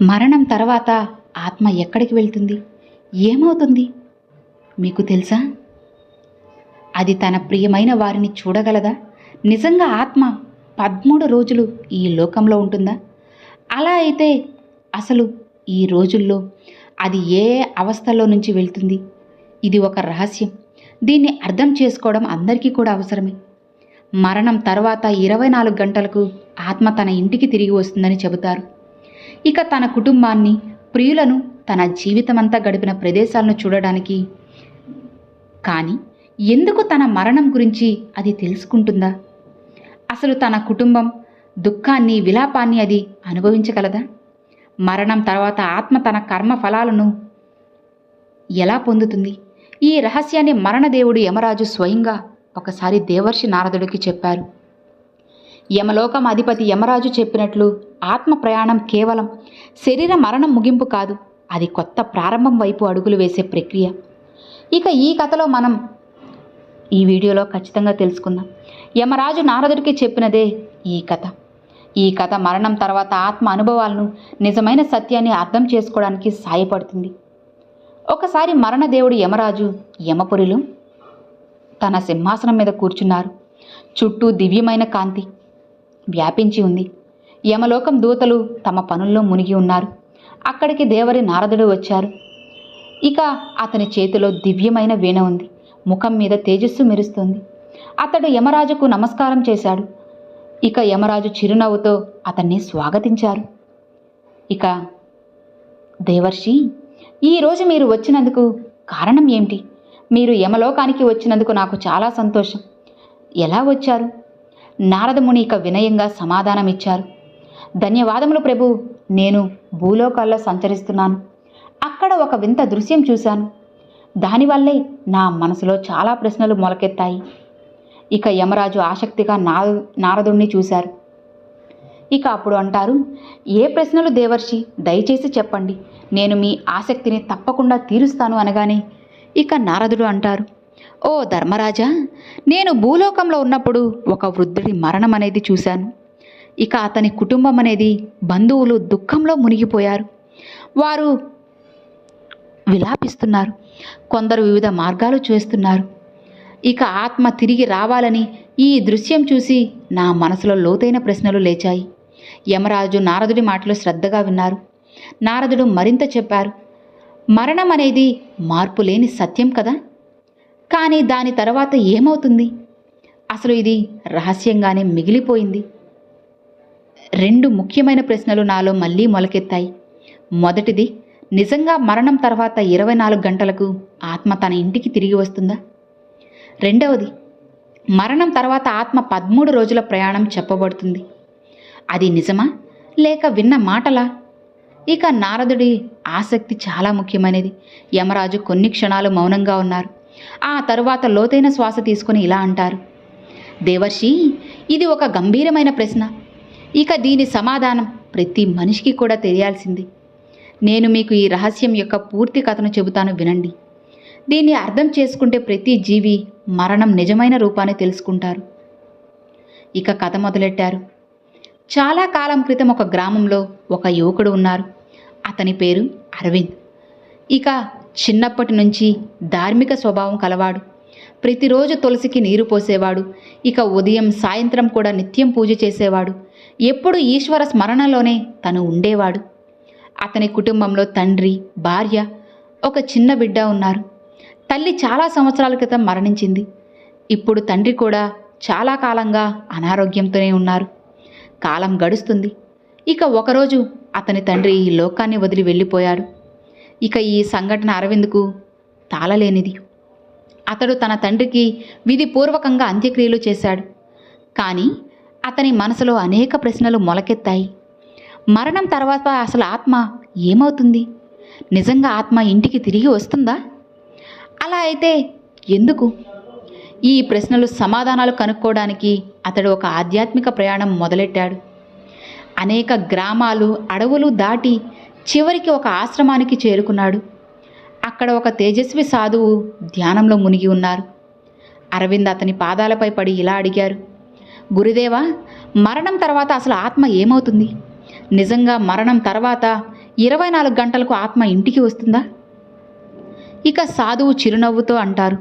మరణం తర్వాత ఆత్మ ఎక్కడికి వెళ్తుంది? ఏమవుతుంది? మీకు తెలుసా? అది తన ప్రియమైన వారిని చూడగలదా? నిజంగా ఆత్మ 13 రోజులు ఈ లోకంలో ఉంటుందా? అలా అయితే అసలు ఈ రోజుల్లో అది ఏ అవస్థల్లో నుంచి వెళ్తుంది? ఇది ఒక రహస్యం. దీన్ని అర్థం చేసుకోవడం అందరికీ కూడా అవసరమే. మరణం తర్వాత 24 గంటలకు ఆత్మ తన ఇంటికి తిరిగి వస్తుందని చెబుతారు. ఇక తన కుటుంబాన్ని, ప్రియులను, తన జీవితమంతా గడిపిన ప్రదేశాలను చూడడానికి. కానీ ఎందుకు తన మరణం గురించి అది తెలుసుకుంటుందా? అసలు తన కుటుంబం దుఃఖాన్ని, విలాపాన్ని అది అనుభవించగలదా? మరణం తర్వాత ఆత్మ తన కర్మ ఫలాలను ఎలా పొందుతుంది? ఈ రహస్యాన్ని మరణదేవుడు యమరాజు స్వయంగా ఒకసారి దేవర్షి నారదుడికి చెప్పారు. యమలోకం అధిపతి యమరాజు చెప్పినట్లు ఆత్మ ప్రయాణం కేవలం శరీర మరణం ముగింపు కాదు, అది కొత్త ప్రారంభం వైపు అడుగులు వేసే ప్రక్రియ. ఇక ఈ కథలో మనం ఈ వీడియోలో ఖచ్చితంగా తెలుసుకుందాం. యమరాజు నారదుడికి చెప్పినదే ఈ కథ మరణం తర్వాత ఆత్మ అనుభవాలను, నిజమైన సత్యాన్ని అర్థం చేసుకోవడానికి సాయపడుతుంది. ఒకసారి మరణదేవుడు యమరాజు యమపురిలో తన సింహాసనం మీద కూర్చున్నారు. చుట్టూ దివ్యమైన కాంతి వ్యాపించి ఉంది. యమలోకం దూతలు తమ పనుల్లో మునిగి ఉన్నారు. అక్కడికి దేవరి నారదుడు వచ్చారు. ఇక అతని చేతిలో దివ్యమైన వీణ ఉంది. ముఖం మీద తేజస్సు మెరుస్తుంది. అతడు యమరాజుకు నమస్కారం చేశాడు. ఇక యమరాజు చిరునవ్వుతో అతన్ని స్వాగతించారు. ఇక దేవర్షి, ఈరోజు మీరు వచ్చినందుకు కారణం ఏమిటి? మీరు యమలోకానికి వచ్చినందుకు నాకు చాలా సంతోషం. ఎలా వచ్చారు? నారదముని ఇక వినయంగా సమాధానమిచ్చారు. ధన్యవాదములు ప్రభు. నేను భూలోకాల్లో సంచరిస్తున్నాను. అక్కడ ఒక వింత దృశ్యం చూశాను. దానివల్లే నా మనసులో చాలా ప్రశ్నలు మొలకెత్తాయి. ఇక యమరాజు ఆసక్తిగా నారదుణ్ణి చూశారు. ఇక అప్పుడు అంటారు, ఏ ప్రశ్నలు దేవర్షి? దయచేసి చెప్పండి, నేను మీ ఆసక్తిని తప్పకుండా తీరుస్తాను అనగానే ఇక నారదుడు అంటారు, ఓ ధర్మరాజా, నేను భూలోకంలో ఉన్నప్పుడు ఒక వృద్ధుడి మరణం అనేది చూశాను. ఇక అతని కుటుంబం అనేది, బంధువులు దుఃఖంలో మునిగిపోయారు. వారు విలాపిస్తున్నారు. కొందరు వివిధ మార్గాలు చేస్తున్నారు. ఇక ఆత్మ తిరిగి రావాలని ఈ దృశ్యం చూసి నా మనసులో లోతైన ప్రశ్నలు లేచాయి. యమరాజు నారదుడి మాటలు శ్రద్ధగా విన్నారు. నారదుడు మరింత చెప్పారు, మరణం అనేది మార్పు లేని సత్యం కదా, కానీ దాని తర్వాత ఏమవుతుంది? అసలు ఇది రహస్యంగానే మిగిలిపోయింది. 2 ముఖ్యమైన ప్రశ్నలు నాలో మళ్ళీ మొలకెత్తాయి. మొదటిది, నిజంగా మరణం తర్వాత 24 గంటలకు ఆత్మ తన ఇంటికి తిరిగి వస్తుందా? రెండవది, మరణం తర్వాత ఆత్మ 13 రోజుల ప్రయాణం చెప్పబడుతుంది. అది నిజమా లేక విన్న మాటలా? ఇక నారదుడి ఆసక్తి చాలా ముఖ్యమైనది. యమరాజు కొన్ని క్షణాలు మౌనంగా ఉన్నారు. ఆ తరువాత లోతైన శ్వాస తీసుకుని ఇలా అంటారు, దేవర్షి, ఇది ఒక గంభీరమైన ప్రశ్న. ఇక దీని సమాధానం ప్రతి మనిషికి కూడా తెలియాల్సింది. నేను మీకు ఈ రహస్యం యొక్క పూర్తి కథను చెబుతాను, వినండి. దీన్ని అర్థం చేసుకుంటే ప్రతి జీవి మరణం నిజమైన రూపాన్ని తెలుసుకుంటారు. ఇక కథ మొదలెట్టారు. చాలా కాలం క్రితం ఒక గ్రామంలో ఒక యువకుడు ఉన్నారు. అతని పేరు అరవింద్. ఇక చిన్నప్పటి నుంచి ధార్మిక స్వభావం కలవాడు. ప్రతిరోజు తులసికి నీరు పోసేవాడు. ఇక ఉదయం సాయంత్రం కూడా నిత్యం పూజ చేసేవాడు. ఎప్పుడు ఈశ్వర స్మరణలోనే తను ఉండేవాడు. అతని కుటుంబంలో తండ్రి, భార్య, ఒక చిన్న బిడ్డ ఉన్నారు. తల్లి చాలా సంవత్సరాల క్రితం మరణించింది. ఇప్పుడు తండ్రి కూడా చాలా కాలంగా అనారోగ్యంతోనే ఉన్నారు. కాలం గడుస్తుంది. ఇక ఒకరోజు అతని తండ్రి ఈ లోకాన్ని వదిలి వెళ్ళిపోయాడు. ఇక ఈ సంఘటన అరవింద్కు తాళలేనిది. అతడు తన తండ్రికి విధిపూర్వకంగా అంత్యక్రియలు చేశాడు. కానీ అతని మనసులో అనేక ప్రశ్నలు మొలకెత్తాయి. మరణం తర్వాత అసలు ఆత్మ ఏమవుతుంది? నిజంగా ఆత్మ ఇంటికి తిరిగి వస్తుందా? అలా అయితే ఎందుకు? ఈ ప్రశ్నలు సమాధానాలు కనుక్కోవడానికి అతడు ఒక ఆధ్యాత్మిక ప్రయాణం మొదలెట్టాడు. అనేక గ్రామాలు, అడవులు దాటి చివరికి ఒక ఆశ్రమానికి చేరుకున్నాడు. అక్కడ ఒక తేజస్వి సాధువు ధ్యానంలో మునిగి ఉన్నారు. అరవింద్ అతని పాదాలపై పడి ఇలా అడిగారు, గురుదేవా, మరణం తర్వాత అసలు ఆత్మ ఏమవుతుంది? నిజంగా మరణం తర్వాత 24 గంటలకు ఆత్మ ఇంటికి వస్తుందా? ఇక సాధువు చిరునవ్వుతో అంటారు,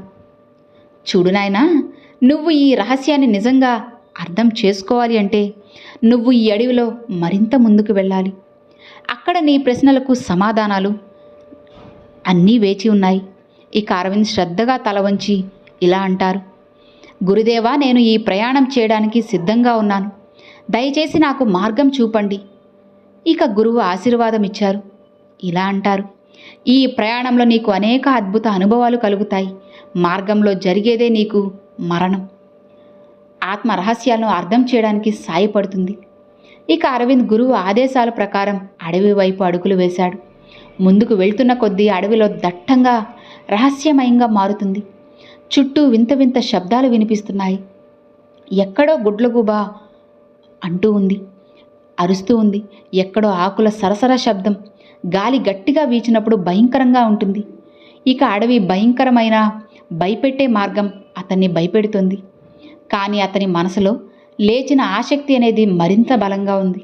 చూడు నాయనా, నువ్వు ఈ రహస్యాన్ని నిజంగా అర్థం చేసుకోవాలి అంటే నువ్వు ఈ అడవిలో మరింత ముందుకు వెళ్ళాలి. అక్కడ నీ ప్రశ్నలకు సమాధానాలు అన్నీ వేచి ఉన్నాయి. ఇక అరవింద్ శ్రద్ధగా తల వంచి ఇలా అంటారు, గురుదేవా, నేను ఈ ప్రయాణం చేయడానికి సిద్ధంగా ఉన్నాను. దయచేసి నాకు మార్గం చూపండి. ఇక గురువు ఆశీర్వాదం ఇచ్చారు. ఇలా అంటారు, ఈ ప్రయాణంలో నీకు అనేక అద్భుత అనుభవాలు కలుగుతాయి. మార్గంలో జరిగేదే నీకు మరణం. ఆత్మ రహస్యాలను అర్థం చేయడానికి సాయపడుతుంది. ఇక అరవింద్ గురువు ఆదేశాల ప్రకారం అడవి వైపు అడుగులు వేశాడు. ముందుకు వెళ్తున్న కొద్దీ అడవిలో దట్టంగా రహస్యమయంగా మారుతుంది. చుట్టూ వింత వింత శబ్దాలు వినిపిస్తున్నాయి. ఎక్కడో గుడ్లగూబ అంటూ ఉంది, అరుస్తూ ఉంది. ఎక్కడో ఆకుల సరసర శబ్దం. గాలి గట్టిగా వీచినప్పుడు భయంకరంగా ఉంటుంది. ఇక అడవి భయంకరమైన భయపెట్టే మార్గం అతన్ని భయపెడుతుంది. కానీ అతని మనసులో లేచిన ఆసక్తి అనేది మరింత బలంగా ఉంది.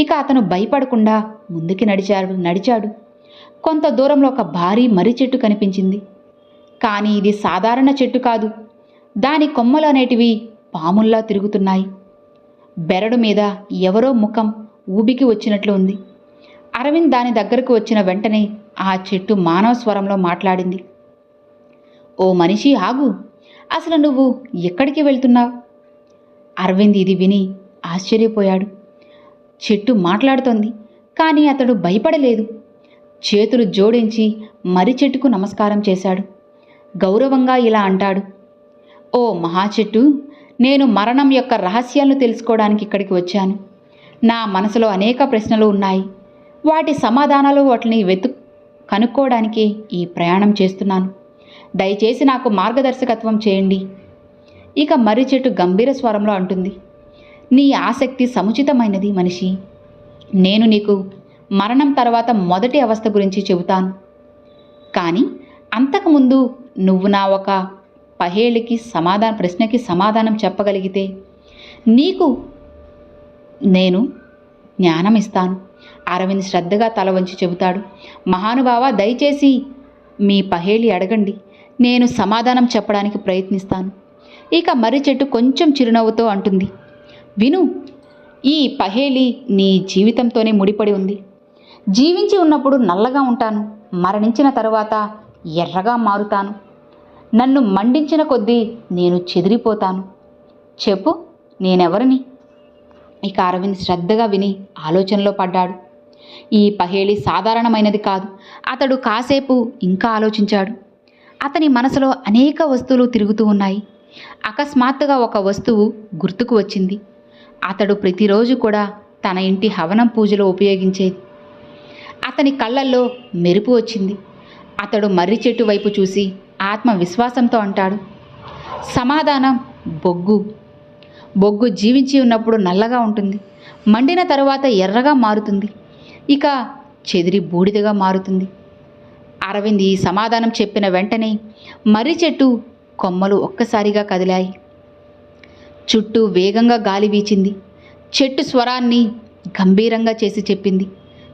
ఇక అతను భయపడకుండా ముందుకి నడిచాడు. కొంత దూరంలో ఒక భారీ మర్రి చెట్టు కనిపించింది. కానీ ఇది సాధారణ చెట్టు కాదు. దాని కొమ్మలు అనేటివి పాముల్లా తిరుగుతున్నాయి. బెరడు మీద ఎవరో ముఖం ఊబికి వచ్చినట్లు ఉంది. అరవింద్ దాని దగ్గరకు వచ్చిన వెంటనే ఆ చెట్టు మానవ స్వరంలో మాట్లాడింది. ఓ మనిషి, ఆగు. అసలు నువ్వు ఎక్కడికి వెళ్తున్నావు? అరవింద్ ఇది విని ఆశ్చర్యపోయాడు. చెట్టు మాట్లాడుతోంది, కానీ అతడు భయపడలేదు. చేతులు జోడించి మర్రి చెట్టుకు నమస్కారం చేశాడు. గౌరవంగా ఇలా అంటాడు, ఓ మహాచెట్టు, నేను మరణం యొక్క రహస్యాలను తెలుసుకోవడానికి ఇక్కడికి వచ్చాను. నా మనసులో అనేక ప్రశ్నలు ఉన్నాయి. వాటి సమాధానాలు వాటిని కనుక్కోవడానికి ఈ ప్రయాణం చేస్తున్నాను. దయచేసి నాకు మార్గదర్శకత్వం చేయండి. ఇక మర్రి చెట్టు గంభీర స్వరంలో అంటుంది, నీ ఆసక్తి సముచితమైనది మనిషి. నేను నీకు మరణం తర్వాత మొదటి అవస్థ గురించి చెబుతాను. కానీ అంతకుముందు నువ్వు నా ఒక ప్రశ్నకి సమాధానం చెప్పగలిగితే నీకు నేను జ్ఞానం ఇస్తాను. అరవింద్ శ్రద్ధగా తల వంచి చెబుతాడు, మహానుభావ, దయచేసి మీ పహేళి అడగండి. నేను సమాధానం చెప్పడానికి ప్రయత్నిస్తాను. ఇక మర్రి చెట్టు కొంచెం చిరునవ్వుతో అంటుంది, విను, ఈ పహేళి నీ జీవితంతోనే ముడిపడి ఉంది. జీవించి ఉన్నప్పుడు నల్లగా ఉంటాను, మరణించిన తరువాత ఎర్రగా మారుతాను. నన్ను మండించిన కొద్దీ నేను చెదిరిపోతాను. చెప్పు, నేనెవరిని? ఇక అరవింద్ శ్రద్ధగా విని ఆలోచనలో పడ్డాడు. ఈ పహేళి సాధారణమైనది కాదు. అతడు కాసేపు ఇంకా ఆలోచించాడు. అతని మనసులో అనేక వస్తువులు తిరుగుతూ ఉన్నాయి. అకస్మాత్తుగా ఒక వస్తువు గుర్తుకు వచ్చింది. అతడు ప్రతిరోజు కూడా తన ఇంటి హవనం పూజలో ఉపయోగించేది. అతని కళ్ళల్లో మెరుపు వచ్చింది. అతడు మర్రి చెట్టు వైపు చూసి ఆత్మవిశ్వాసంతో అంటాడు, సమాధానం బొగ్గు. బొగ్గు జీవించి ఉన్నప్పుడు నల్లగా ఉంటుంది, మండిన తరువాత ఎర్రగా మారుతుంది, ఇక చెదిరి బూడిదగా మారుతుంది. అరవింద్ ఈ సమాధానం చెప్పిన వెంటనే మర్రి చెట్టు కొమ్మలు ఒక్కసారిగా కదిలాయి. చుట్టూ వేగంగా గాలి వీచింది. చెట్టు స్వరాన్ని గంభీరంగా చేసి చెప్పింది,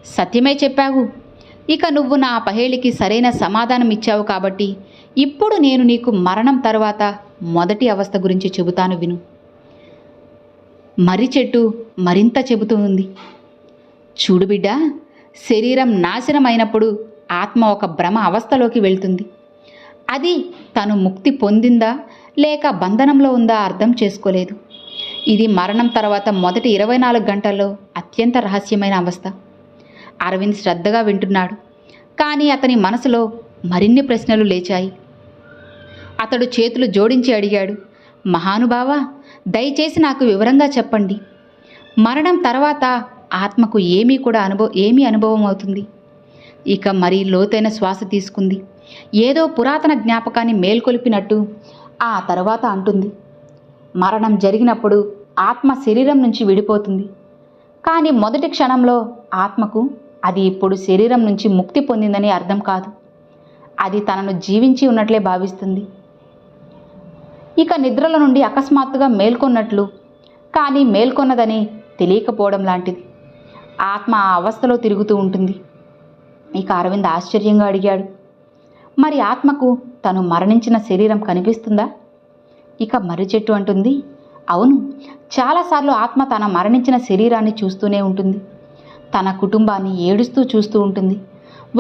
సత్యమే చెప్పావు. ఇక నువ్వు నా పహేళికి సరైన సమాధానం ఇచ్చావు కాబట్టి ఇప్పుడు నేను నీకు మరణం తర్వాత మొదటి అవస్థ గురించి చెబుతాను, విను. మర్రి చెట్టు మరింత చెబుతూ ఉంది, చూడు బిడ్డ, శరీరం నాశనమైనప్పుడు ఆత్మ ఒక భ్రమ అవస్థలోకి వెళ్తుంది. అది తను ముక్తి పొందిందా లేక బంధనంలో ఉందా అర్థం చేసుకోలేదు. ఇది మరణం తర్వాత మొదటి 24 గంటల్లో అత్యంత రహస్యమైన అవస్థ. అరవింద్ శ్రద్ధగా వింటున్నాడు, కానీ అతని మనసులో మరిన్ని ప్రశ్నలు లేచాయి. అతడు చేతులు జోడించి అడిగాడు, మహానుభావ, దయచేసి నాకు వివరంగా చెప్పండి. మరణం తర్వాత ఆత్మకు ఏమీ అనుభవం అవుతుంది? ఇక మరీ లోతైన శ్వాస తీసుకుంది. ఏదో పురాతన జ్ఞాపకాన్ని మేల్కొల్పినట్టు ఆ తర్వాత అంటుంది, మరణం జరిగినప్పుడు ఆత్మ శరీరం నుంచి విడిపోతుంది. కానీ మొదటి క్షణంలో ఆత్మకు అది ఇప్పుడు శరీరం నుంచి ముక్తి పొందిందని అర్థం కాదు. అది తనను జీవించి ఉన్నట్లే భావిస్తుంది. ఇక నిద్రల నుండి అకస్మాత్తుగా మేల్కొన్నట్లు, కానీ మేల్కొన్నదని తెలియకపోవడం లాంటిది. ఆత్మ ఆ అవస్థలో తిరుగుతూ ఉంటుంది. ఇక అరవింద్ ఆశ్చర్యంగా అడిగాడు, మరి ఆత్మకు తను మరణించిన శరీరం కనిపిస్తుందా? ఇక మర్రి చెట్టు అంటుంది, అవును, చాలాసార్లు ఆత్మ తన మరణించిన శరీరాన్ని చూస్తూనే ఉంటుంది. తన కుటుంబాన్ని ఏడుస్తూ చూస్తూ ఉంటుంది.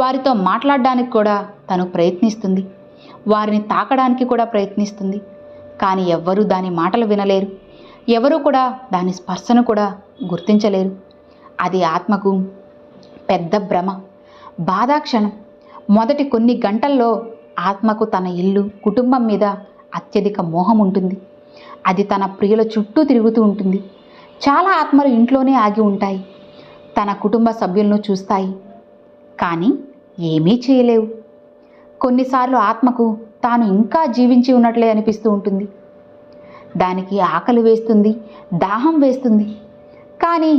వారితో మాట్లాడడానికి కూడా తను ప్రయత్నిస్తుంది. వారిని తాకడానికి కూడా ప్రయత్నిస్తుంది. కానీ ఎవ్వరూ దాని మాటలు వినలేరు. ఎవరూ కూడా దాని స్పర్శను కూడా గుర్తించలేరు. అది ఆత్మకు పెద్ద భ్రమ, బాధాక్షణం. మొదటి కొన్ని గంటల్లో ఆత్మకు తన ఇల్లు, కుటుంబం మీద అత్యధిక మోహం ఉంటుంది. అది తన ప్రియుల చుట్టూ తిరుగుతూ ఉంటుంది. చాలా ఆత్మలు ఇంట్లోనే ఆగి ఉంటాయి. తన కుటుంబ సభ్యులను చూస్తాయి, కానీ ఏమీ చేయలేవు. కొన్నిసార్లు ఆత్మకు తాను ఇంకా జీవించి ఉన్నట్లే అనిపిస్తూ ఉంటుంది. దానికి ఆకలి వేస్తుంది, దాహం వేస్తుంది. కానీ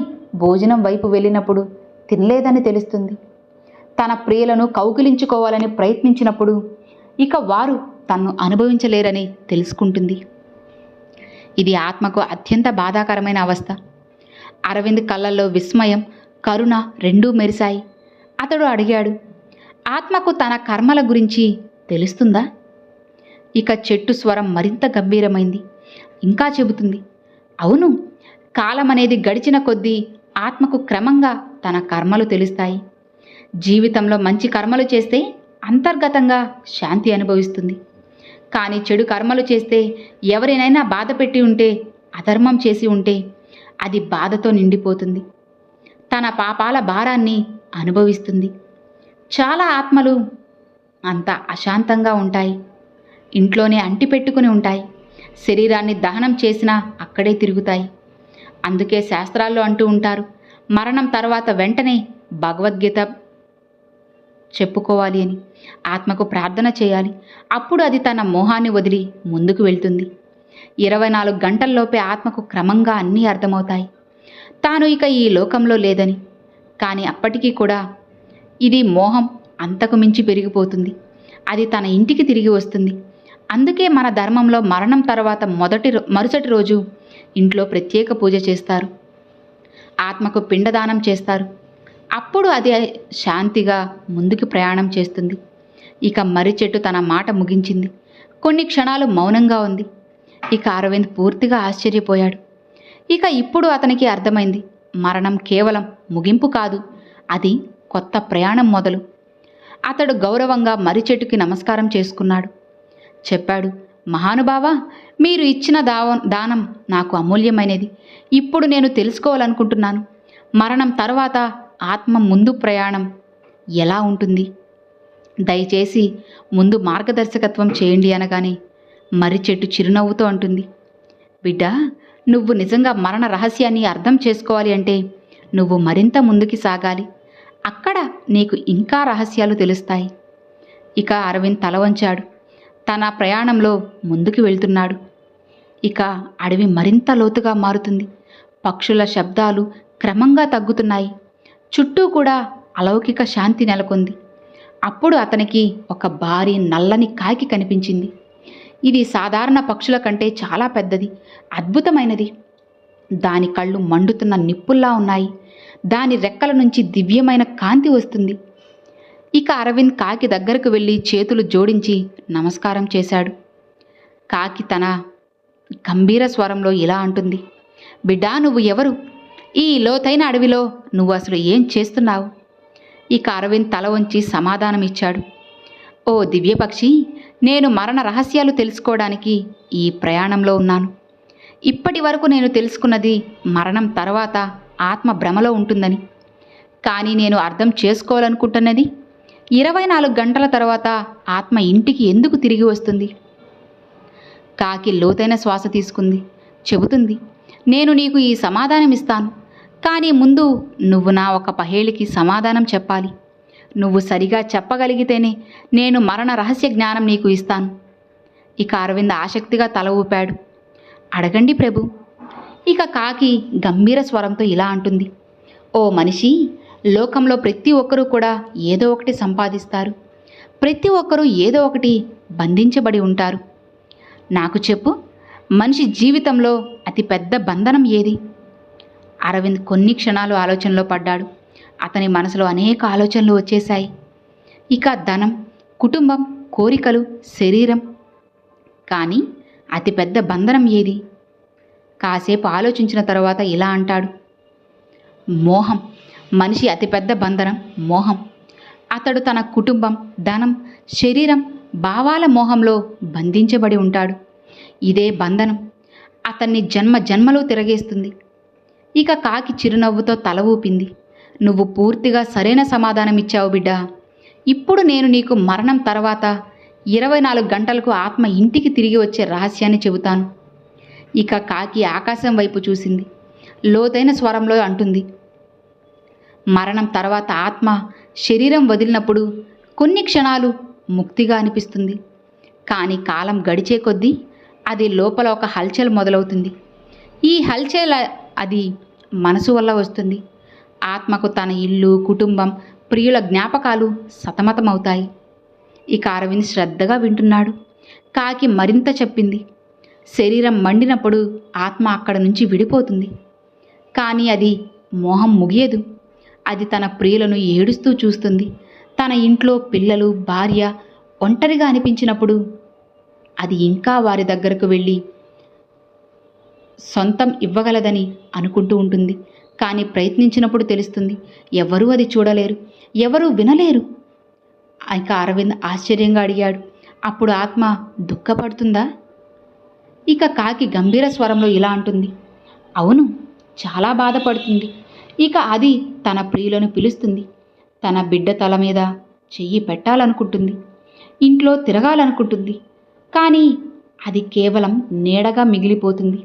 భోజనం వైపు వెళ్ళినప్పుడు తినలేదని తెలుస్తుంది. తన ప్రియులను కౌగిలించుకోవాలని ప్రయత్నించినప్పుడు ఇక వారు తన్ను అనుభవించలేరని తెలుసుకుంటుంది. ఇది ఆత్మకు అత్యంత బాధాకరమైన అవస్థ. అరవింద్ కళ్ళల్లో విస్మయం, కరుణ రెండూ మెరిశాయి. అతడు అడిగాడు, ఆత్మకు తన కర్మల గురించి తెలుస్తుందా? ఇక చెట్టు స్వరం మరింత గంభీరమైంది. ఇంకా చెబుతుంది, అవును, కాలం అనేది గడిచిన కొద్దీ ఆత్మకు క్రమంగా తన కర్మలు తెలుస్తాయి. జీవితంలో మంచి కర్మలు చేస్తే అంతర్గతంగా శాంతి అనుభవిస్తుంది. కానీ చెడు కర్మలు చేస్తే, ఎవరినైనా బాధ పెట్టి ఉంటే, అధర్మం చేసి ఉంటే అది బాధతో నిండిపోతుంది. తన పాపాల భారాన్ని అనుభవిస్తుంది. చాలా ఆత్మలు అంత అశాంతంగా ఉంటాయి. ఇంట్లోనే అంటిపెట్టుకుని ఉంటాయి. శరీరాన్ని దహనం చేసినా అక్కడే తిరుగుతాయి. అందుకే శాస్త్రాల్లో అంటూ ఉంటారు, మరణం తర్వాత వెంటనే భగవద్గీత చెప్పుకోవాలి అని, ఆత్మకు ప్రార్థన చేయాలి. అప్పుడు అది తన మోహాన్ని వదిలి ముందుకు వెళ్తుంది. 24 గంటల్లోపే ఆత్మకు క్రమంగా అన్నీ అర్థమవుతాయి. తాను ఇక ఈ లోకంలో లేదని. కానీ అప్పటికీ కూడా ఇది మోహం అంతకు మించి పెరిగిపోతుంది. అది తన ఇంటికి తిరిగి వస్తుంది. అందుకే మన ధర్మంలో మరణం తర్వాత మరుసటి రోజు ఇంట్లో ప్రత్యేక పూజ చేస్తారు. ఆత్మకు పిండదానం చేస్తారు. అప్పుడు అది శాంతిగా ముందుకు ప్రయాణం చేస్తుంది. ఇక మర్రి చెట్టు తన మాట ముగించింది. కొన్ని క్షణాలు మౌనంగా ఉంది. ఇక అరవింద్ పూర్తిగా ఆశ్చర్యపోయాడు. ఇక ఇప్పుడు అతనికి అర్థమైంది, మరణం కేవలం ముగింపు కాదు, అది కొత్త ప్రయాణం మొదలు. అతడు గౌరవంగా మర్రి చెట్టుకి నమస్కారం చేసుకున్నాడు. చెప్పాడు, మహానుభావా, మీరు ఇచ్చిన దానం నాకు అమూల్యమైనది. ఇప్పుడు నేను తెలుసుకోవాలనుకుంటున్నాను, మరణం తర్వాత ఆత్మ ముందు ప్రయాణం ఎలా ఉంటుంది? దయచేసి ముందు మార్గదర్శకత్వం చేయండి అనగానే మర్రి చెట్టు చిరునవ్వుతో అంటుంది, బిడ్డ, నువ్వు నిజంగా మరణ రహస్యాన్ని అర్థం చేసుకోవాలి అంటే నువ్వు మరింత ముందుకి సాగాలి. అక్కడ నీకు ఇంకా రహస్యాలు తెలుస్తాయి. ఇక అరవింద్ తల వంచాడు. తన ప్రయాణంలో ముందుకు వెళ్తున్నాడు. ఇక అడవి మరింత లోతుగా మారుతుంది. పక్షుల శబ్దాలు క్రమంగా తగ్గుతున్నాయి. చుట్టూ కూడా అలౌకిక శాంతి నెలకొంది. అప్పుడు అతనికి ఒక భారీ నల్లని కాకి కనిపించింది. ఇది సాధారణ పక్షుల కంటే చాలా పెద్దది, అద్భుతమైనది. దాని కళ్ళు మండుతున్న నిప్పుల్లా ఉన్నాయి. దాని రెక్కల నుంచి దివ్యమైన కాంతి వస్తుంది. ఇక అరవింద్ కాకి దగ్గరకు వెళ్ళి చేతులు జోడించి నమస్కారం చేశాడు. కాకి తన గంభీర స్వరంలో ఇలా అంటుంది, బిడ్డా, నువ్వు ఎవరు? ఈ లోతైన అడవిలో నువ్వు అసలు ఏం చేస్తున్నావు? ఇక అరవింద్ తల వంచి సమాధానం ఇచ్చాడు, ఓ దివ్యపక్షి, నేను మరణ రహస్యాలు తెలుసుకోవడానికి ఈ ప్రయాణంలో ఉన్నాను. ఇప్పటి వరకు నేను తెలుసుకున్నది మరణం తర్వాత ఆత్మ భ్రమలో ఉంటుందని. కానీ నేను అర్థం చేసుకోవాలనుకుంటున్నది 24 గంటల తర్వాత ఆత్మ ఇంటికి ఎందుకు తిరిగి వస్తుంది? కాకి లోతైన శ్వాస తీసుకుంది. చెబుతుంది, నేను నీకు ఈ సమాధానం ఇస్తాను. కానీ ముందు నువ్వు నా ఒక పహేళికి సమాధానం చెప్పాలి. నువ్వు సరిగా చెప్పగలిగితేనే నేను మరణ రహస్య జ్ఞానం నీకు ఇస్తాను. ఇక అరవింద్ ఆసక్తిగా తల ఊపాడు. అడగండి ప్రభు. ఇక కాకి గంభీర స్వరంతో ఇలా అంటుంది, ఓ మనిషి, లోకంలో ప్రతి ఒక్కరూ కూడా ఏదో ఒకటి సంపాదిస్తారు. ప్రతి ఒక్కరూ ఏదో ఒకటి బంధించబడి ఉంటారు. నాకు చెప్పు, మనిషి జీవితంలో అతి పెద్ద బంధనం ఏది? అరవింద్ కొన్ని క్షణాలు ఆలోచనలో పడ్డాడు. అతని మనసులో అనేక ఆలోచనలు వచ్చేశాయి. ఇక ధనం, కుటుంబం, కోరికలు, శరీరం. కానీ అతిపెద్ద బంధనం ఏది? కాసేపు ఆలోచించిన తర్వాత ఇలా అంటాడు, మోహం. మనిషి అతిపెద్ద బంధనం మోహం. అతడు తన కుటుంబం, ధనం, శరీరం, భావాల మోహంలో బంధించబడి ఉంటాడు. ఇదే బంధనం అతన్ని జన్మ జన్మలో తిరగేస్తుంది. ఇక కాకి చిరునవ్వుతో తల ఊపింది. నువ్వు పూర్తిగా సరైన సమాధానం ఇచ్చావు బిడ్డా. ఇప్పుడు నేను నీకు మరణం తర్వాత 24 గంటలకు ఆత్మ ఇంటికి తిరిగి వచ్చే రహస్యాన్ని చెబుతాను. ఇక కాకి ఆకాశం వైపు చూసింది. లోతైన స్వరంలో అంటుంది, మరణం తర్వాత ఆత్మ శరీరం వదిలినప్పుడు కొన్ని క్షణాలు ముక్తిగా అనిపిస్తుంది. కానీ కాలం గడిచే కొద్దీ అది లోపల ఒక హల్చల్ మొదలవుతుంది. ఈ హల్చల్ అది మనసు వల్ల వస్తుంది. ఆత్మకు తన ఇల్లు, కుటుంబం, ప్రియుల జ్ఞాపకాలు సతమతమవుతాయి. ఇక అరవింద్ శ్రద్ధగా వింటున్నాడు. కాకి మరింత చెప్పింది, శరీరం మండినప్పుడు ఆత్మ అక్కడ నుంచి విడిపోతుంది. కానీ అది మోహం ముగియదు. అది తన ప్రియులను ఏడుస్తూ చూస్తుంది. తన ఇంట్లో పిల్లలు, భార్య ఒంటరిగా అనిపించినప్పుడు అది ఇంకా వారి దగ్గరకు వెళ్ళి సొంతం ఇవ్వగలదని అనుకుంటూ ఉంటుంది. కానీ ప్రయత్నించినప్పుడు తెలుస్తుంది, ఎవరూ అది చూడలేరు, ఎవరూ వినలేరు. ఇక అరవింద్ ఆశ్చర్యంగా అడిగాడు, అప్పుడు ఆత్మ దుఃఖపడుతుందా? ఇక కాకి గంభీర స్వరంలో ఇలా అంటుంది, అవును, చాలా బాధపడుతుంది. ఇక అది తన ప్రియులను పిలుస్తుంది. తన బిడ్డ తల మీద చెయ్యి పెట్టాలనుకుంటుంది, ఇంట్లో తిరగాలనుకుంటుంది. కానీ అది కేవలం నీడగా మిగిలిపోతుంది.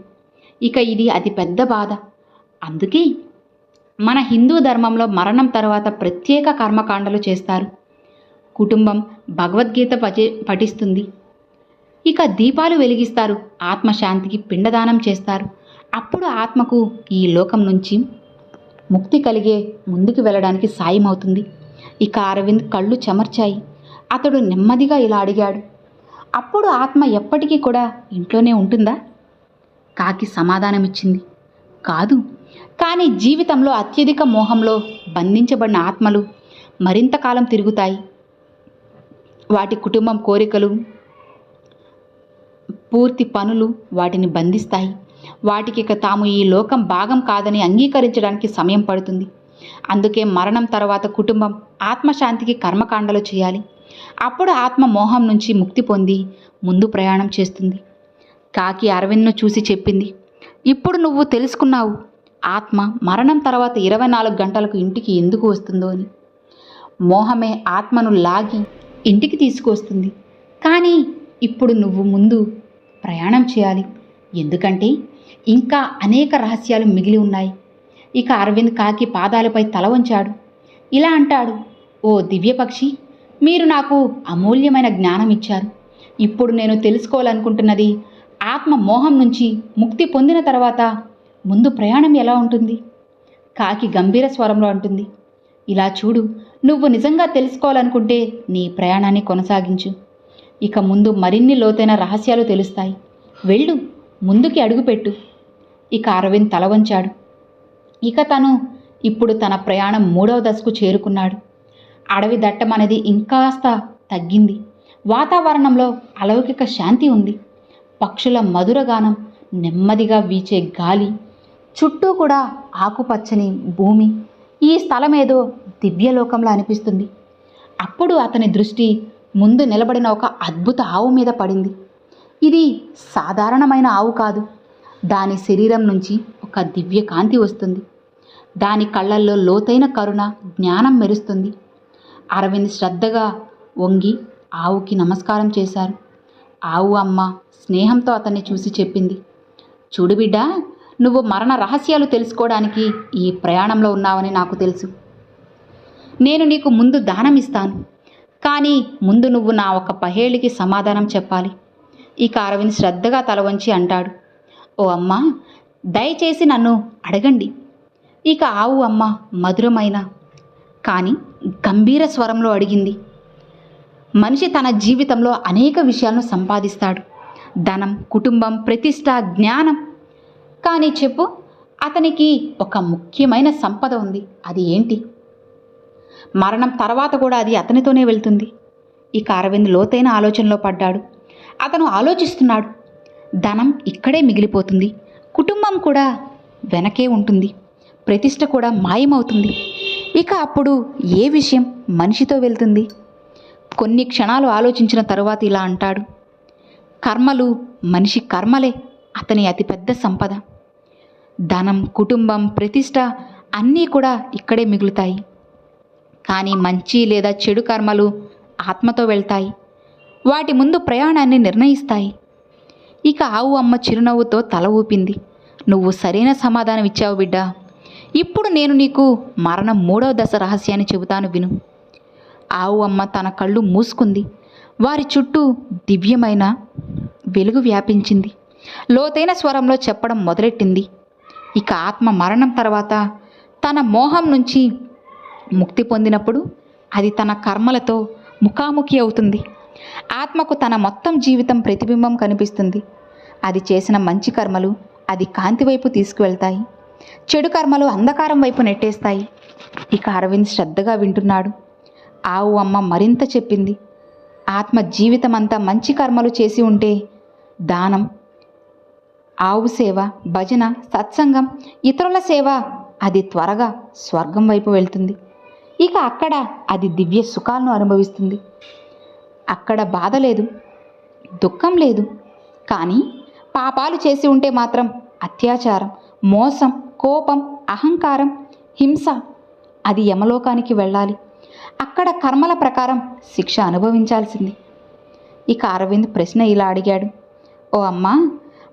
ఇక ఇది అతి పెద్ద బాధ. అందుకే మన హిందూ ధర్మంలో మరణం తర్వాత ప్రత్యేక కర్మకాండలు చేస్తారు. కుటుంబం భగవద్గీత పఠిస్తుంది. ఇక దీపాలు వెలిగిస్తారు. ఆత్మశాంతికి పిండదానం చేస్తారు. అప్పుడు ఆత్మకు ఈ లోకం నుంచి ముక్తి కలిగే ముందుకు వెళ్ళడానికి సాయం అవుతుంది. ఇక అరవింద్ కళ్ళు చెమర్చాయి. అతడు నెమ్మదిగా ఇలా అడిగాడు, అప్పుడు ఆత్మ ఎప్పటికీ కూడా ఇంట్లోనే ఉంటుందా? కాకి సమాధానమిచ్చింది, కాదు. కానీ జీవితంలో అత్యధిక మోహంలో బంధించబడిన ఆత్మలు మరింత కాలం తిరుగుతాయి. వాటి కుటుంబం, కోరికలు, పూర్తి పనులు వాటిని బంధిస్తాయి. వాటికి ఇక తాము ఈ లోకం భాగం కాదని అంగీకరించడానికి సమయం పడుతుంది. అందుకే మరణం తర్వాత కుటుంబం ఆత్మశాంతికి కర్మకాండలు చేయాలి. అప్పుడు ఆత్మ మోహం నుంచి ముక్తి పొంది ముందు ప్రయాణం చేస్తుంది. కాకి అరవింద్ను చూసి చెప్పింది, ఇప్పుడు నువ్వు తెలుసుకున్నావు ఆత్మ మరణం తర్వాత 24 గంటలకు ఇంటికి ఎందుకు వస్తుందో అని. మోహమే ఆత్మను లాగి ఇంటికి తీసుకువస్తుంది. కానీ ఇప్పుడు నువ్వు ముందు ప్రయాణం చేయాలి. ఎందుకంటే ఇంకా అనేక రహస్యాలు మిగిలి ఉన్నాయి. ఇక అరవింద్ కాకి పాదాలపై తల వంచాడు. ఇలా అంటాడు, ఓ దివ్యపక్షి, మీరు నాకు అమూల్యమైన జ్ఞానం ఇచ్చారు. ఇప్పుడు నేను తెలుసుకోవాలనుకుంటున్నది, ఆత్మ మోహం నుంచి ముక్తి పొందిన తర్వాత ముందు ప్రయాణం ఎలా ఉంటుంది? కాకి గంభీర స్వరంలో అంటుంది, ఇలా చూడు, నువ్వు నిజంగా తెలుసుకోవాలనుకుంటే నీ ప్రయాణాన్ని కొనసాగించు. ఇక ముందు మరిన్ని లోతైన రహస్యాలు తెలుస్తాయి. వెళ్ళు, ముందుకి అడుగుపెట్టు. ఇక అరవింద్ తల వంచాడు. ఇక తను ఇప్పుడు తన ప్రయాణం 3వ దశకు చేరుకున్నాడు. అడవి దట్టం అనేది ఇంకాస్త తగ్గింది. వాతావరణంలో అలౌకిక శాంతి ఉంది. పక్షుల మధురగానం, నెమ్మదిగా వీచే గాలి, చుట్టూ కూడా ఆకుపచ్చని భూమి. ఈ స్థలమేదో దివ్యలోకంలా అనిపిస్తుంది. అప్పుడు అతని దృష్టి ముందు నిలబడిన ఒక అద్భుత ఆవు మీద పడింది. ఇది సాధారణమైన ఆవు కాదు. దాని శరీరం నుంచి ఒక దివ్య కాంతి వస్తుంది. దాని కళ్ళల్లో లోతైన కరుణ, జ్ఞానం మెరుస్తుంది. అరవింద్ శ్రద్ధగా వంగి ఆవుకి నమస్కారం చేశారు. ఆవు అమ్మ స్నేహంతో అతన్ని చూసి చెప్పింది, చూడు బిడ్డా, నువ్వు మరణ రహస్యాలు తెలుసుకోవడానికి ఈ ప్రయాణంలో ఉన్నావని నాకు తెలుసు. నేను నీకు ముందు దానం ఇస్తాను. కానీ ముందు నువ్వు నా ఒక పహేళికి సమాధానం చెప్పాలి. ఇక అరవింద్ శ్రద్ధగా తల వంచి అంటాడు, ఓ అమ్మా, దయచేసి నన్ను అడగండి. ఇక ఆవు అమ్మ మధురమైన కానీ గంభీర స్వరంలో అడిగింది, మనిషి తన జీవితంలో అనేక విషయాలను సంపాదిస్తాడు. ధనం, కుటుంబం, ప్రతిష్ట, జ్ఞానం. కానీ చెప్పు, అతనికి ఒక ముఖ్యమైన సంపద ఉంది. అది ఏంటి? మరణం తర్వాత కూడా అది అతనితోనే వెళ్తుంది. ఇక అరవింద్ లోతైన ఆలోచనలో పడ్డాడు. అతను ఆలోచిస్తున్నాడు. ధనం ఇక్కడే మిగిలిపోతుంది, కుటుంబం కూడా వెనకే ఉంటుంది, ప్రతిష్ట కూడా మాయమవుతుంది. ఇక అప్పుడు ఏ విషయం మనిషితో వెళ్తుంది? కొన్ని క్షణాలు ఆలోచించిన తరువాత ఇలా అంటాడు, కర్మలు, మనిషి కర్మలే అతని అతిపెద్ద సంపద. ధనం, కుటుంబం, ప్రతిష్ట అన్నీ కూడా ఇక్కడే మిగులుతాయి. కానీ మంచి లేదా చెడు కర్మలు ఆత్మతో వెళ్తాయి. వాటి ముందు ప్రయాణాన్ని నిర్ణయిస్తాయి. ఇక ఆవు అమ్మ చిరునవ్వుతో తల ఊపింది. నువ్వు సరైన సమాధానం ఇచ్చావు బిడ్డా. ఇప్పుడు నేను నీకు మరణం 3వ దశ రహస్యాన్ని చెబుతాను, విను. ఆవు అమ్మ తన కళ్ళు మూసుకుంది. వారి చుట్టూ దివ్యమైన వెలుగు వ్యాపించింది. లోతైన స్వరంలో చెప్పడం మొదలెట్టింది. ఇక ఆత్మ మరణం తర్వాత తన మోహం నుంచి ముక్తి పొందినప్పుడు అది తన కర్మలతో ముఖాముఖి అవుతుంది. ఆత్మకు తన మొత్తం జీవితం ప్రతిబింబం కనిపిస్తుంది. అది చేసిన మంచి కర్మలు అది కాంతి వైపు తీసుకువెళ్తాయి, చెడు కర్మలు అంధకారం వైపు నెట్టేస్తాయి. ఇక అరవింద్ శ్రద్ధగా వింటున్నాడు. ఆవు అమ్మ మరింత చెప్పింది. ఆత్మ జీవితమంతా మంచి కర్మలు చేసి ఉంటే దానం, ఆవు సేవ, భజన, సత్సంగం, ఇతరుల సేవ అది త్వరగా స్వర్గం వైపు వెళ్తుంది. ఇక అక్కడ అది దివ్య సుఖాలను అనుభవిస్తుంది. అక్కడ బాధ లేదు, దుఃఖం లేదు. కానీ పాపాలు చేసి ఉంటే మాత్రం అత్యాచారం, మోసం, కోపం, అహంకారం, హింస అది యమలోకానికి వెళ్ళాలి. అక్కడ కర్మల ప్రకారం శిక్ష అనుభవించాల్సింది. ఇక అరవింద్ ప్రశ్న ఇలా అడిగాడు, ఓ అమ్మా,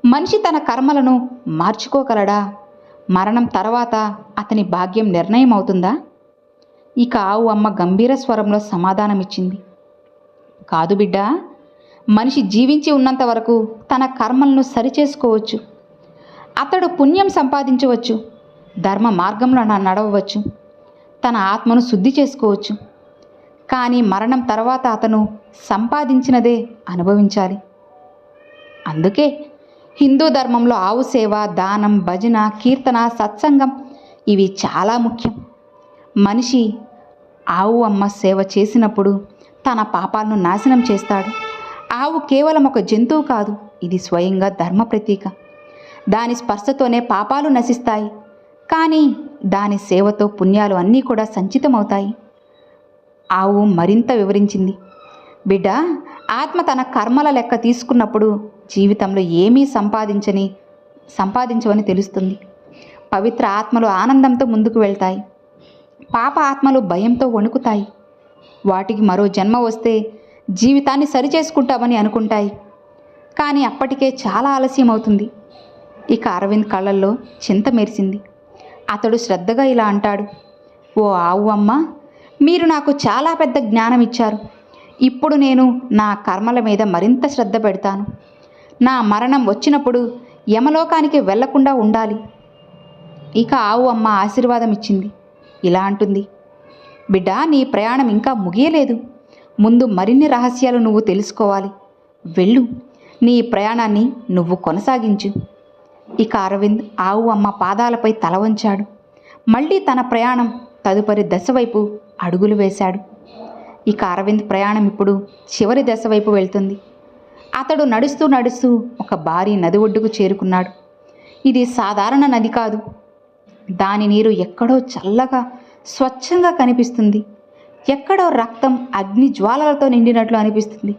మనిషి తన కర్మలను మార్చుకోగలడా? మరణం తర్వాత అతని భాగ్యం నిర్ణయం అవుతుందా? ఇక ఆవు అమ్మ గంభీర స్వరంలో సమాధానమిచ్చింది, కాదు బిడ్డా. మనిషి జీవించి ఉన్నంత వరకు తన కర్మలను సరిచేసుకోవచ్చు. అతడు పుణ్యం సంపాదించవచ్చు, ధర్మ మార్గంలో నడవవచ్చు, తన ఆత్మను శుద్ధి చేసుకోవచ్చు. కానీ మరణం తర్వాత అతను సంపాదించినదే అనుభవించాలి. అందుకే హిందూ ధర్మంలో ఆవు సేవ, దానం, భజన, కీర్తన, సత్సంగం ఇవి చాలా ముఖ్యం. మనిషి ఆవు అమ్మ సేవ చేసినప్పుడు తన పాపాలను నాశనం చేస్తాడు. ఆవు కేవలం ఒక జంతువు కాదు, ఇది స్వయంగా ధర్మ ప్రతీక. దాని స్పర్శతోనే పాపాలు నశిస్తాయి. కానీ దాని సేవతో పుణ్యాలు అన్నీ కూడా సంచితమవుతాయి. ఆవు మరింత వివరించింది, బిడ్డ, ఆత్మ తన కర్మల లెక్క తీసుకున్నప్పుడు జీవితంలో ఏమీ సంపాదించవని తెలుస్తుంది. పవిత్ర ఆత్మలు ఆనందంతో ముందుకు వెళ్తాయి, పాప ఆత్మలు భయంతో వణుకుతాయి. వాటికి మరో జన్మ వస్తే జీవితాన్ని సరిచేసుకుంటామని అనుకుంటాయి. కానీ అప్పటికే చాలా ఆలస్యం అవుతుంది. ఇక అరవింద్ కళ్ళల్లో చింత మెరిసింది. అతడు శ్రద్ధగా ఇలా అంటాడు, ఓ ఆవు అమ్మ, మీరు నాకు చాలా పెద్ద జ్ఞానం ఇచ్చారు. ఇప్పుడు నేను నా కర్మల మీద మరింత శ్రద్ధ పెడతాను. నా మరణం వచ్చినప్పుడు యమలోకానికి వెళ్లకుండా ఉండాలి. ఇక ఆవు అమ్మ ఆశీర్వాదం ఇచ్చింది. ఇలా అంటుంది, బిడ్డా, నీ ప్రయాణం ఇంకా ముగియలేదు. ముందు మరిన్ని రహస్యాలు నువ్వు తెలుసుకోవాలి. వెళ్ళు, నీ ప్రయాణాన్ని నువ్వు కొనసాగించు. ఇక అరవింద్ ఆవు అమ్మ పాదాలపై తల వంచాడు. మళ్ళీ తన ప్రయాణం తదుపరి దశ వైపు అడుగులు వేశాడు. ఇక అరవింద్ ప్రయాణం ఇప్పుడు చివరి దశ వైపు వెళ్తుంది. అతడు నడుస్తూ నడుస్తూ ఒక భారీ నది ఒడ్డుకు చేరుకున్నాడు. ఇది సాధారణ నది కాదు. దాని నీరు ఎక్కడో చల్లగా స్వచ్ఛంగా కనిపిస్తుంది. ఎక్కడో రక్తం, అగ్ని జ్వాలలతో నిండినట్లు అనిపిస్తుంది.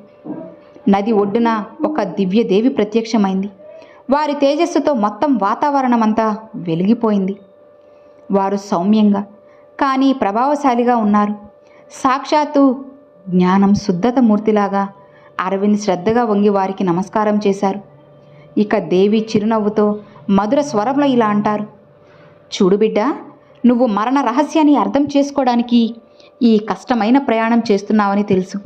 నది ఒడ్డున ఒక దివ్యదేవి ప్రత్యక్షమైంది. వారి తేజస్సుతో మొత్తం వాతావరణమంతా వెలిగిపోయింది. వారు సౌమ్యంగా కానీ ప్రభావశాలిగా ఉన్నారు. సాక్షాత్తు జ్ఞానం శుద్ధత మూర్తిలాగా. అరవింద్ శ్రద్ధగా వంగి వారికి నమస్కారం చేశారు. ఇక దేవి చిరునవ్వుతో మధుర స్వరంలో ఇలా అంటారు, చూడు బిడ్డ, నువ్వు మరణ రహస్యాన్ని అర్థం చేసుకోవడానికి ఈ కష్టమైన ప్రయాణం చేస్తున్నావని తెలుసు.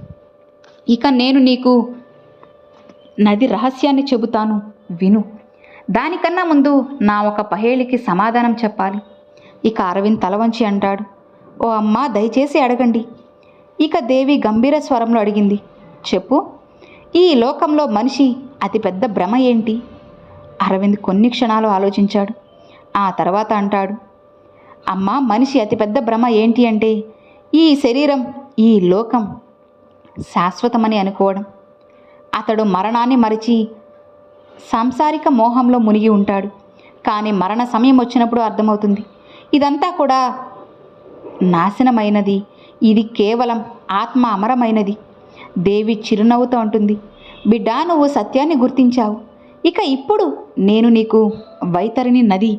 ఇక నేను నీకు నది రహస్యాన్ని చెబుతాను, విను. దానికన్నా ముందు నా ఒక పహేళికి సమాధానం చెప్పాలి. ఇక అరవింద్ తల వంచి అంటాడు, ఓ అమ్మా, దయచేసి అడగండి. ఇక దేవి గంభీర స్వరంలో అడిగింది, చెప్పు, ఈ లోకంలో మనిషి అతిపెద్ద భ్రమ ఏంటి? అరవింద్ కొన్ని క్షణాలు ఆలోచించాడు. ఆ తర్వాత అంటాడు, అమ్మా, మనిషి అతిపెద్ద భ్రమ ఏంటి అంటే ఈ శరీరం, ఈ లోకం శాశ్వతమని అనుకోవడం. అతడు మరణాన్ని మరిచి సాంసారిక మోహంలో మునిగి ఉంటాడు. కానీ మరణ సమయం వచ్చినప్పుడు అర్థమవుతుంది ఇదంతా కూడా నాశనమైనది, ఇది కేవలం ఆత్మ అమరమైనది. దేవి చిరునవ్వుతో అంటుంది, బిడ్డా, నువ్వు సత్యాన్ని గుర్తించావు. ఇక ఇప్పుడు నేను నీకు వైతరిణి నది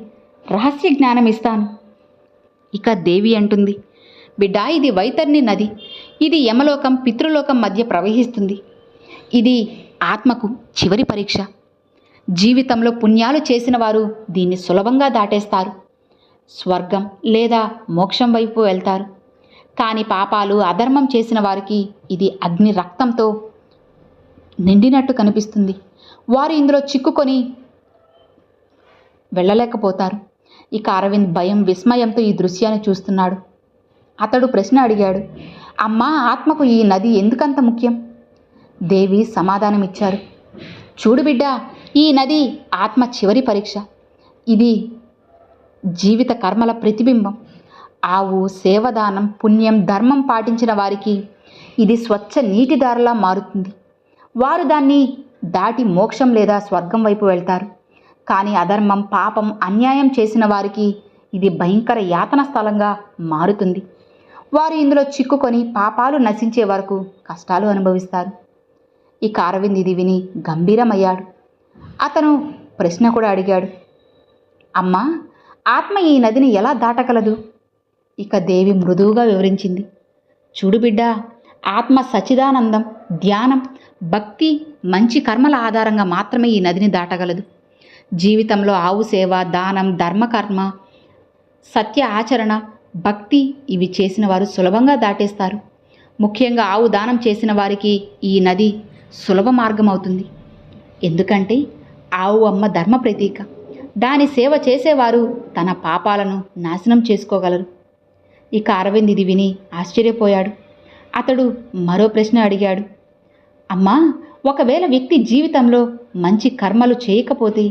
రహస్య జ్ఞానం ఇస్తాను. ఇక దేవి అంటుంది, బిడ్డా, ఇది వైతరిణి నది. ఇది యమలోకం, పితృలోకం మధ్య ప్రవహిస్తుంది. ఇది ఆత్మకు చివరి పరీక్ష. జీవితంలో పుణ్యాలు చేసిన వారు దీన్ని సులభంగా దాటేస్తారు, స్వర్గం లేదా మోక్షం వైపు వెళ్తారు. కానీ పాపాలు, అధర్మం చేసిన వారికి ఇది అగ్ని రక్తంతో నిండినట్టు కనిపిస్తుంది. వారు ఇందులో చిక్కుకొని వెళ్ళలేకపోతారు. ఇక అరవింద్ భయం, విస్మయంతో ఈ దృశ్యాన్ని చూస్తున్నాడు. అతడు ప్రశ్న అడిగాడు, అమ్మా, ఆత్మకు ఈ నది ఎందుకంత ముఖ్యం? దేవి సమాధానమిచ్చారు, చూడు బిడ్డా, ఈ నది ఆత్మ చివరి పరీక్ష. ఇది జీవిత కర్మల ప్రతిబింబం. ఆవు, సేవదానం, పుణ్యం, ధర్మం పాటించిన వారికి ఇది స్వచ్ఛ నీటిదారులా మారుతుంది. వారు దాన్ని దాటి మోక్షం లేదా స్వర్గం వైపు వెళ్తారు. కానీ అధర్మం, పాపం, అన్యాయం చేసిన వారికి ఇది భయంకర యాతన స్థలంగా మారుతుంది. వారు ఇందులో చిక్కుకొని పాపాలు నశించే వరకు కష్టాలు అనుభవిస్తారు. ఇక అరవింద్ ఇది విని గంభీరమయ్యాడు. అతను ప్రశ్న కూడా అడిగాడు, అమ్మా, ఆత్మ ఈ నదిని ఎలా దాటగలదు? ఇక దేవి మృదువుగా వివరించింది, చూడు బిడ్డా, ఆత్మ సచ్చిదానందం, ధ్యానం, భక్తి, మంచి కర్మల ఆధారంగా మాత్రమే ఈ నదిని దాటగలదు. జీవితంలో ఆవు సేవ, దానం, ధర్మకర్మ, సత్య ఆచరణ, భక్తి ఇవి చేసిన వారు సులభంగా దాటేస్తారు. ముఖ్యంగా ఆవు దానం చేసిన వారికి ఈ నది సులభ మార్గం అవుతుంది. ఎందుకంటే ఆవు అమ్మ ధర్మ ప్రతీక. దాని సేవ చేసేవారు తన పాపాలను నాశనం చేసుకోగలరు. ఇక అరవింద్ ఇది విని ఆశ్చర్యపోయాడు. అతడు మరో ప్రశ్న అడిగాడు, అమ్మా, ఒకవేళ వ్యక్తి జీవితంలో మంచి కర్మలు చేయకపోతే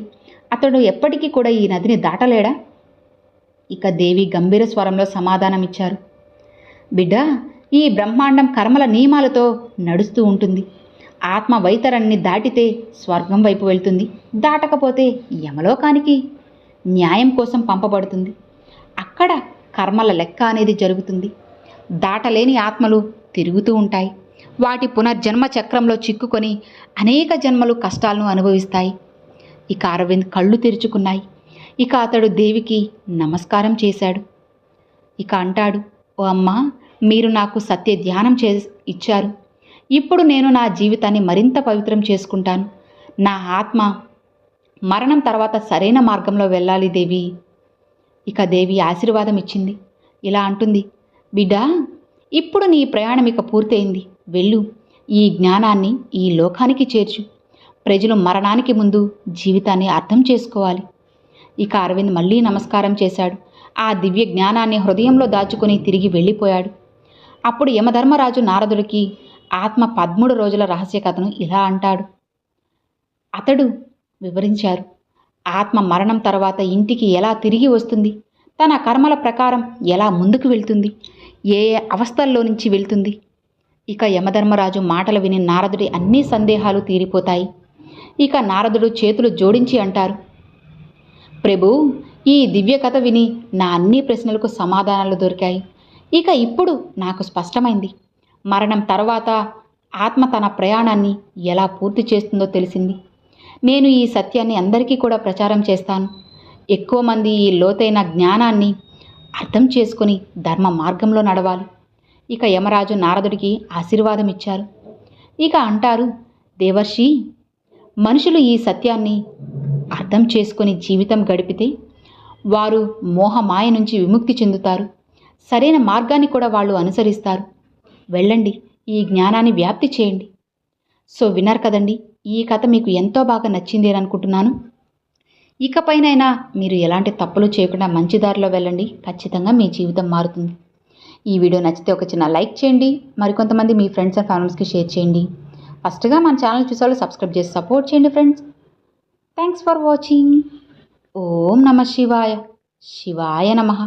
అతడు ఎప్పటికీ కూడా ఈ నదిని దాటలేడా? ఇక దేవి గంభీర స్వరంలో సమాధానమిచ్చారు, బిడ్డా, ఈ బ్రహ్మాండం కర్మల నియమాలతో నడుస్తూ ఉంటుంది. ఆత్మ వైతరణ్ణి దాటితే స్వర్గం వైపు వెళ్తుంది, దాటకపోతే యమలోకానికి న్యాయం కోసం పంపబడుతుంది. అక్కడ కర్మల లెక్క అనేది జరుగుతుంది. దాటలేని ఆత్మలు తిరుగుతూ ఉంటాయి. వాటి పునర్జన్మ చక్రంలో చిక్కుకొని అనేక జన్మలు కష్టాలను అనుభవిస్తాయి. ఇక అరవింద్ కళ్ళు తెరుచుకున్నాయి. ఇక అతడు దేవికి నమస్కారం చేశాడు. ఇక అంటాడు, ఓ అమ్మా, మీరు నాకు సత్య ధ్యానం ఇచ్చారు. ఇప్పుడు నేను నా జీవితాన్ని మరింత పవిత్రం చేసుకుంటాను. నా ఆత్మ మరణం తర్వాత సరైన మార్గంలో వెళ్ళాలి దేవి. ఇక దేవి ఆశీర్వాదం ఇచ్చింది. ఇలా అంటుంది, బిడ్డా, ఇప్పుడు నీ ప్రయాణం ఇక పూర్తయింది. వెళ్ళు, ఈ జ్ఞానాన్ని ఈ లోకానికి చేర్చు. ప్రజలు మరణానికి ముందు జీవితాన్ని అర్థం చేసుకోవాలి. ఇక అరవింద్ మళ్ళీ నమస్కారం చేశాడు. ఆ దివ్య జ్ఞానాన్ని హృదయంలో దాచుకొని తిరిగి వెళ్ళిపోయాడు. అప్పుడు యమధర్మరాజు నారదుడికి ఆత్మ 13 రోజుల రహస్య కథను ఇలా అంటాడు. అతడు వివరించారు, ఆత్మ మరణం తర్వాత ఇంటికి ఎలా తిరిగి వస్తుంది, తన కర్మల ప్రకారం ఎలా ముందుకు వెళ్తుంది, ఏ ఏ అవస్థల్లో నుంచి వెళ్తుంది. ఇక యమధర్మరాజు మాటలు విని నారదుడి అన్ని సందేహాలు తీరిపోతాయి. ఇక నారదుడు చేతులు జోడించి అంటారు, ప్రభు, ఈ దివ్య కథ విని నా అన్ని ప్రశ్నలకు సమాధానాలు దొరికాయి. ఇక ఇప్పుడు నాకు స్పష్టమైంది. మరణం తర్వాత ఆత్మ తన ప్రయాణాన్ని ఎలా పూర్తి చేస్తుందో తెలిసింది. నేను ఈ సత్యాన్ని అందరికీ కూడా ప్రచారం చేస్తాను. ఎక్కువ మంది ఈ లోతైన జ్ఞానాన్ని అర్థం చేసుకొని ధర్మ మార్గంలో నడవాలి. ఇక యమరాజు నారదుడికి ఆశీర్వాదం ఇచ్చారు. ఇక అంటారు, దేవర్షి, మనుషులు ఈ సత్యాన్ని అర్థం చేసుకొని జీవితం గడిపితే వారు మోహమాయ నుంచి విముక్తి చెందుతారు. సరైన మార్గాన్ని కూడా వాళ్ళు అనుసరిస్తారు. వెళ్ళండి, ఈ జ్ఞానాన్ని వ్యాప్తి చేయండి. సో విన్నారు కదండి, ఈ కథ మీకు ఎంతో బాగా నచ్చింది అని అనుకుంటున్నాను. ఇకపైనైనా మీరు ఎలాంటి తప్పులు చేయకుండా మంచి దారిలో వెళ్ళండి. ఖచ్చితంగా మీ జీవితం మారుతుంది. ఈ వీడియో నచ్చితే ఒక చిన్న లైక్ చేయండి. మరికొంతమంది మీ ఫ్రెండ్స్ అండ్ ఫ్యామిలీస్కి షేర్ చేయండి. ఫస్ట్గా మన ఛానల్ చూసేవాళ్ళు సబ్స్క్రైబ్ చేసి సపోర్ట్ చేయండి ఫ్రెండ్స్. Thanks for watching. ఓం నమః శివాయ. శివాయ నమః.